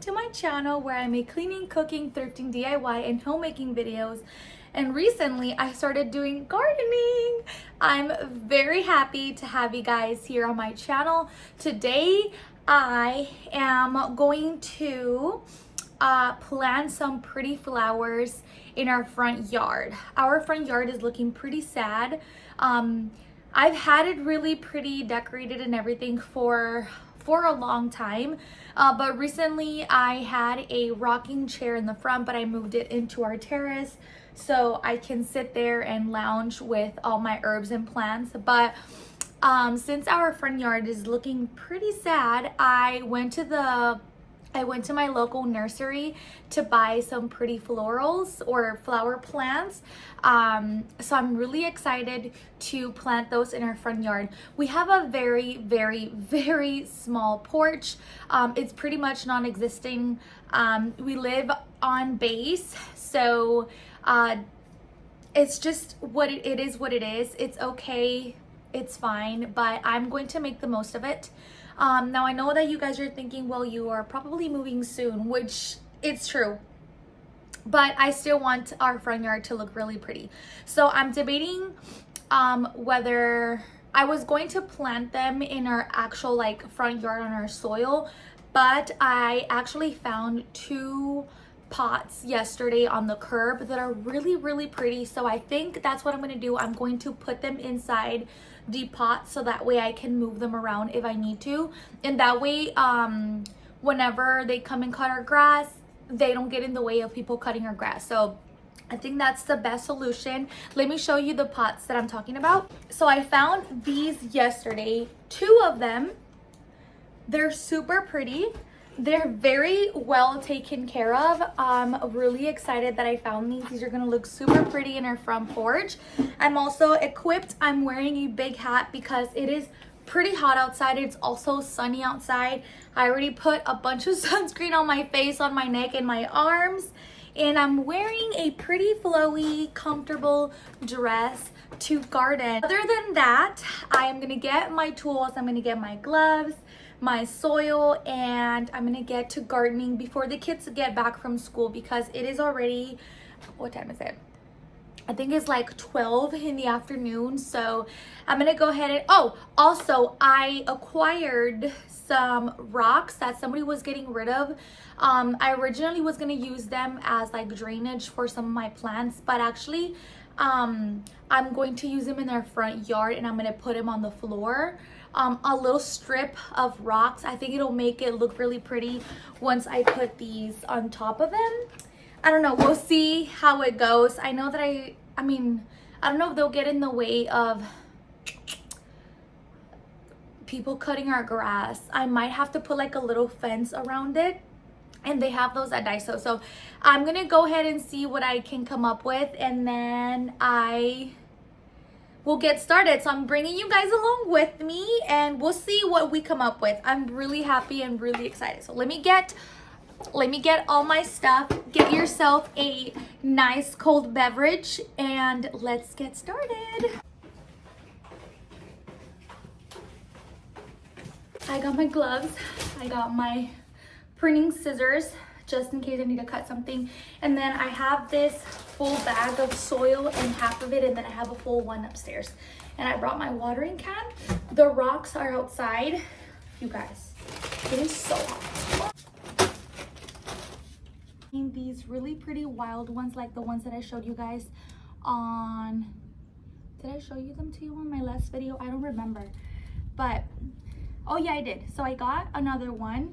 to my channel where I make cleaning, cooking, thrifting, DIY, and homemaking videos. And recently I started doing gardening. I'm very happy to have you guys here on my channel. Today I am going to plant some pretty flowers in our front yard. Our front yard is looking pretty sad. I've had it really pretty decorated and everything for a long time, but recently I had a rocking chair in the front, but I moved it into our terrace so I can sit there and lounge with all my herbs and plants. But since our front yard is looking pretty sad, I went to my local nursery to buy some pretty florals or flower plants. So I'm really excited to plant those in our front yard. We have a very, very, very small porch. It's pretty much non-existing. We live on base, so it's just it is what it is. It's okay, it's fine, but I'm going to make the most of it. Now I know that you guys are thinking, well, you are probably moving soon, which it's true, but I still want our front yard to look really pretty. So I'm debating whether I was going to plant them in our actual like front yard on our soil, but I actually found two pots yesterday on the curb that are really, really pretty. So I think that's what I'm going to do. I'm going to put them inside the pot so that way I can move them around if I need to, and that way whenever they come and cut our grass, they don't get in the way of people cutting our grass. So I think that's the best solution. Let me show you the pots that I'm talking about. So I found these yesterday, two of them. They're super pretty. They're very well taken care of. I'm really excited that I found these. These are gonna look super pretty in our front porch. I'm also equipped. I'm wearing a big hat because it is pretty hot outside. It's also sunny outside. I already put a bunch of sunscreen on my face, on my neck, and my arms. And I'm wearing a pretty flowy, comfortable dress to garden. Other than that, I am gonna get my tools. I'm gonna get my gloves, my soil, and I'm gonna get to gardening before the kids get back from school, because it is already, what time is it? I think it's like 12 in the afternoon. So I'm gonna go ahead and, oh, also I acquired some rocks that somebody was getting rid of. I originally was gonna use them as like drainage for some of my plants, but actually I'm going to use them in their front yard, and I'm gonna put them on the floor. A little strip of rocks. I think it'll make it look really pretty once I put these on top of them. I don't know, we'll see how it goes. I know that I don't know if they'll get in the way of people cutting our grass. I might have to put like a little fence around it, and they have those at Daiso. So I'm gonna go ahead and see what I can come up with, and then we'll get started. So I'm bringing you guys along with me, and we'll see what we come up with. I'm really happy and really excited. So let me get all my stuff. Get yourself a nice cold beverage, and let's get started. I got my gloves. I got my pruning scissors, just in case I need to cut something. And then I have this full bag of soil and half of it, and then I have a full one upstairs. And I brought my watering can. The rocks are outside. You guys, it is so hot. These really pretty wild ones, like the ones that I showed you guys on, did I show you them to you on my last video? I don't remember, but oh yeah, I did. So I got another one.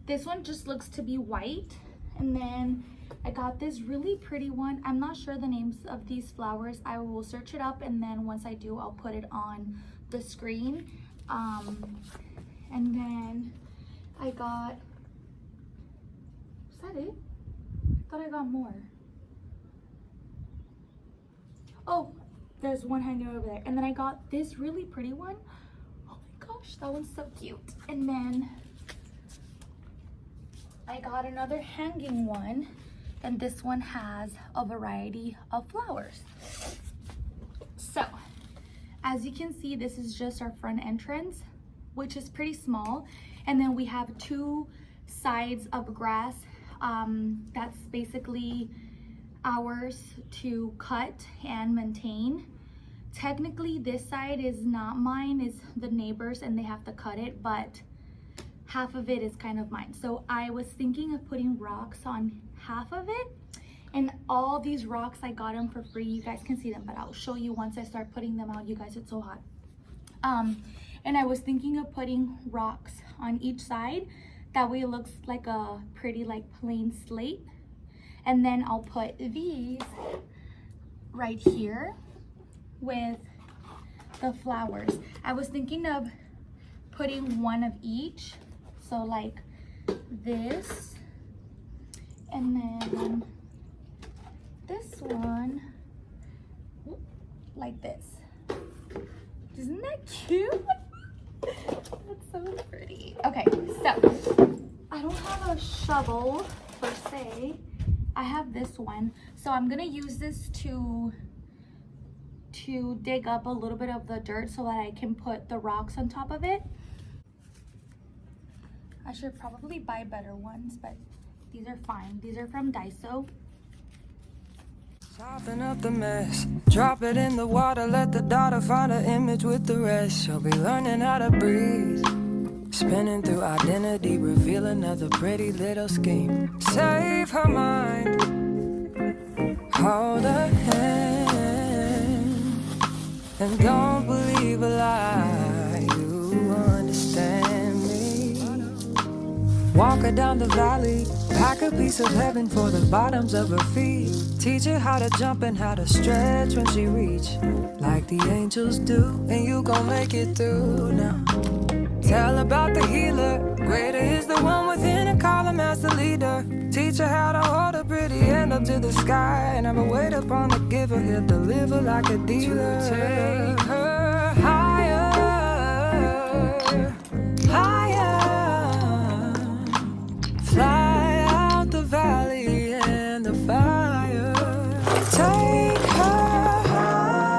This one just looks to be white, and then I got this really pretty one. I'm not sure the names of these flowers. I will search it up, and then once I do, I'll put it on the screen. And then I got, is that it? I thought I got more. Oh, there's one hanging over there. And then I got this really pretty one. Oh my gosh, that one's so cute. And then I got another hanging one, and this one has a variety of flowers. So as you can see, this is just our front entrance, which is pretty small, and then we have two sides of grass. That's basically ours to cut and maintain. Technically this side is not mine, it's the neighbors and they have to cut it, but half of it is kind of mine. So I was thinking of putting rocks on half of it, and all these rocks I got them for free. You guys can see them, but I'll show you once I start putting them out. You guys, it's so hot. And I was thinking of putting rocks on each side. That way it looks like a pretty like plain slate. And then I'll put these right here with the flowers. I was thinking of putting one of each. So like this, and then this one like this. Isn't that cute? That's so pretty. Okay, so I don't have a shovel per se. I have this one. So I'm gonna use this to dig up a little bit of the dirt so that I can put the rocks on top of it. I should probably buy better ones, but these are fine. These are from Daiso. Soften up the mess, drop it in the water, let the daughter find her image with the rest. She'll be learning how to breathe, spinning through identity, reveal another pretty little scheme. Save her mind, hold her hand, and don't believe a lie, you understand me. Walk her down the valley, pack a piece of heaven for the bottoms of her feet. Teach her how to jump and how to stretch when she reach, like the angels do, and you gon' make it through now. Tell about the healer, greater is the one within, and call him as the leader. Teach her how to hold a pretty hand up to the sky, and never wait upon the giver, he'll deliver like a dealer. To take her higher, higher, fly out the valley and the fire. Take her higher,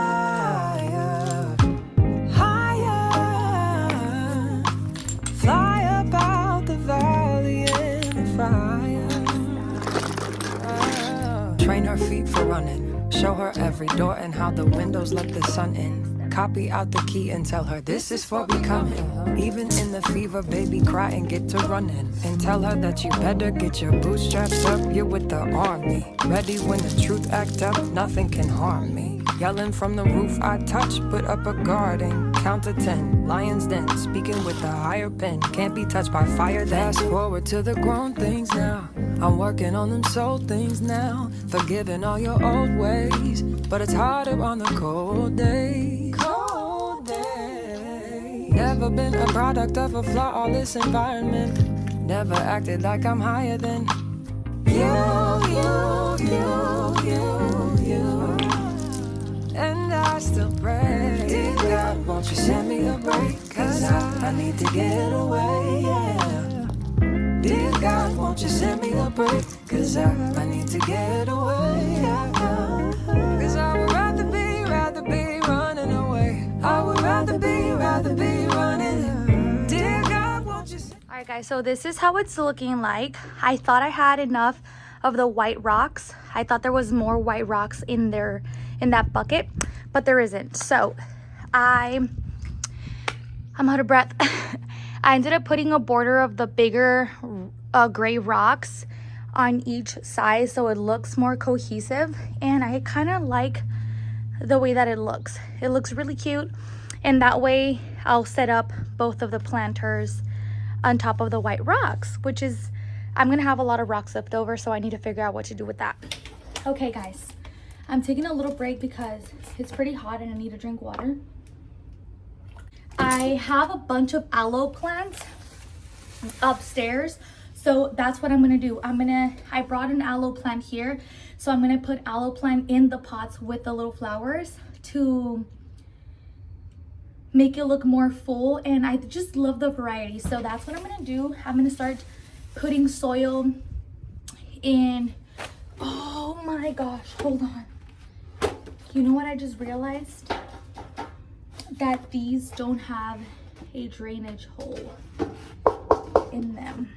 higher, fly up out the valley and the fire. Train her feet for running, show her every door and how the windows let the sun in. Copy out the key and tell her this is for becoming. Even in the fever, baby, cry and get to running. And tell her that you better get your bootstraps up. You're with the army, ready when the truth act up. Nothing can harm me. Yelling from the roof, I touch, put up a guard and count to 10. Lion's den, speaking with a higher pen. Can't be touched by fire. Fast forward to the grown things now. I'm working on them soul things now. Forgiving all your old ways, but it's harder on the cold days. Never been a product of a flawless environment. Never acted like I'm higher than you. And I still pray, dear God, won't you send me a break? Cause I need to get away, yeah. Dear God, won't you send me a break? Cause I need to get away, yeah. Cause I would rather be running away. I would rather be running. Dear God, won't you send... Alright guys, so this is how it's looking like. I thought I had enough of the white rocks. I thought there was more white rocks in there in that bucket, but there isn't. So I'm out of breath. I ended up putting a border of the bigger gray rocks on each side so it looks more cohesive, and I kind of like the way that it looks. It looks really cute, and that way I'll set up both of the planters on top of the white rocks, which is, I'm gonna have a lot of rocks left over, so I need to figure out what to do with that. Okay guys, I'm taking a little break because it's pretty hot and I need to drink water. I have a bunch of aloe plants upstairs, so that's what I'm gonna do. I brought an aloe plant here, so I'm gonna put aloe plant in the pots with the little flowers to make it look more full, and I just love the variety. So that's what I'm gonna do. I'm gonna start putting soil in. Oh my gosh, hold on. You know what I just realized? That these don't have a drainage hole in them.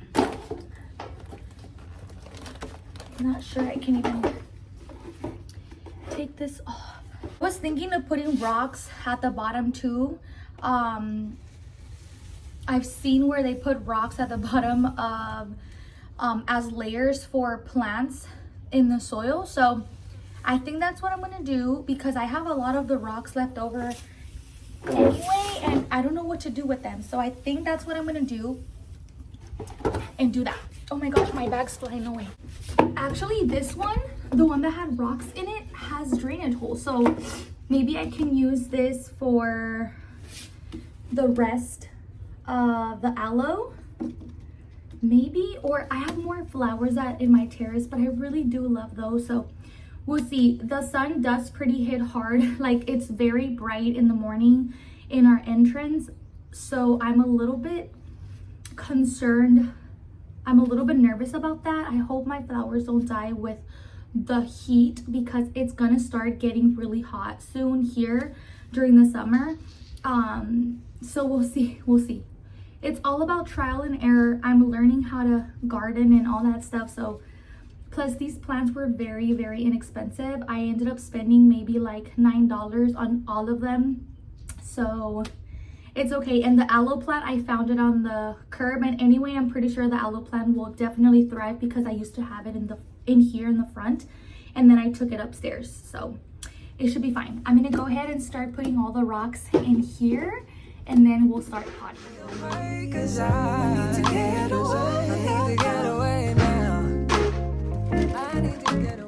I'm not sure I can even take this off. I was thinking of putting rocks at the bottom too. I've seen where they put rocks at the bottom of as layers for plants in the soil. So I think that's what I'm gonna do, because I have a lot of the rocks left over anyway, and I don't know what to do with them. So I think that's what I'm gonna do and do that. Oh my gosh, my bag's flying away. Actually, this one, the one that had rocks in it, has drainage holes. So maybe I can use this for the rest of the aloe. Maybe, or I have more flowers in my terrace, but I really do love those. So we'll see. The sun does pretty hit hard. Like, it's very bright in the morning in our entrance. So I'm a little bit concerned. I'm a little bit nervous about that. I hope my flowers don't die with the heat, because it's gonna start getting really hot soon here during the summer. So we'll see. It's all about trial and error. I'm learning how to garden and all that stuff. So plus these plants were very, very inexpensive. I ended up spending maybe like $9 on all of them. So it's okay. And the aloe plant, I found it on the curb. And anyway, I'm pretty sure the aloe plant will definitely thrive, because I used to have it in here in the front, and then I took it upstairs. So it should be fine. I'm gonna go ahead and start putting all the rocks in here, and then we'll start potting. Cause I need to get away. I need to get away now. I need to get away.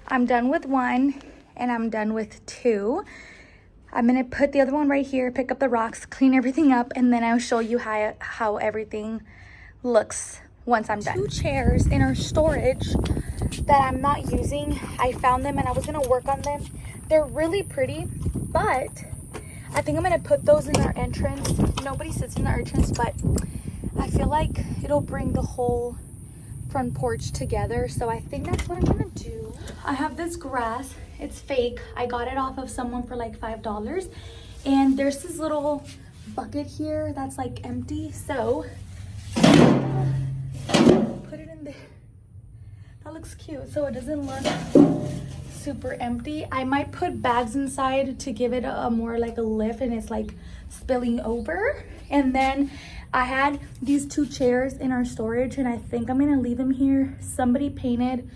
I'm done with one and I'm done with two. I'm gonna put the other one right here, pick up the rocks, clean everything up, and then I'll show you how everything looks once I'm done. Two chairs in our storage that I'm not using. I found them and I was gonna work on them. They're really pretty, but I think I'm gonna put those in our entrance. Nobody sits in our entrance, but I feel like it'll bring the whole front porch together. So I think that's what I'm gonna do. I have this grass. It's fake. I got it off of someone for like $5. And there's this little bucket here that's like empty. So put it in there. That looks cute. So it doesn't look super empty. I might put bags inside to give it a more like a lift, and it's like spilling over. And then I had these 2 chairs in our storage, and I think I'm gonna leave them here. Somebody painted,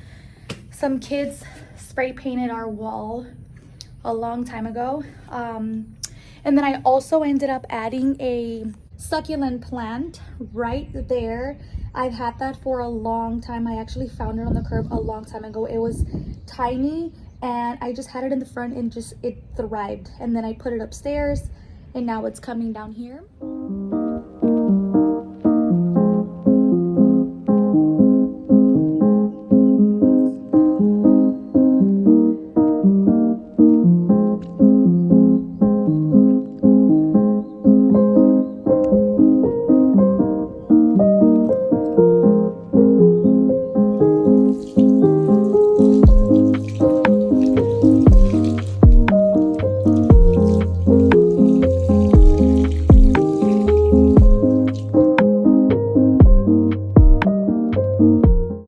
some kids spray painted our wall a long time ago. And then I also ended up adding a succulent plant right there. I've had that for a long time. I actually found it on the curb a long time ago. It was tiny and I just had it in the front and it thrived. And then I put it upstairs and now it's coming down here.